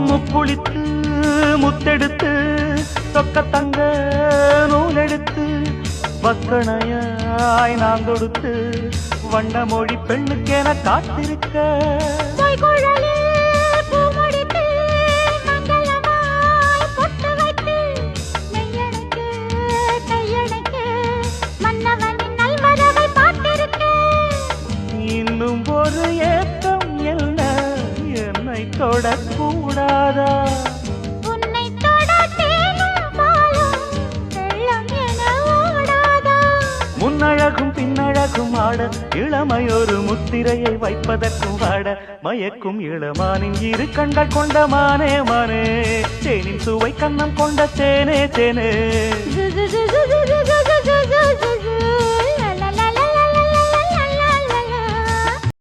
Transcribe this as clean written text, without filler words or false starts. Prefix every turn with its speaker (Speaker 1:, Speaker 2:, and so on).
Speaker 1: முக்குளித்து முத்தெடுத்து சொக்க தங்க நூலெடுத்து வக்கணையாய் நான் தொடுத்து வண்ண மொழி பெண்ணுக்கென காத்திருக்க இன்னும் ஒரு ஏக்கம் என்ன என்னை தொடக்கூடாதா
Speaker 2: உன்னை தொட தேனும் பாலும் வெள்ளம் என ஓடாதா
Speaker 1: முன்னழகும் பின்னழகும் ஆட இளமையொரு முத்திரையை வைப்பதற்கும் ஆட மயக்கும் இளமானின் இரு கண்கள் கொண்ட மானே மானே தேனின் சுவை கண்ணம் கொண்ட தேனே தேனே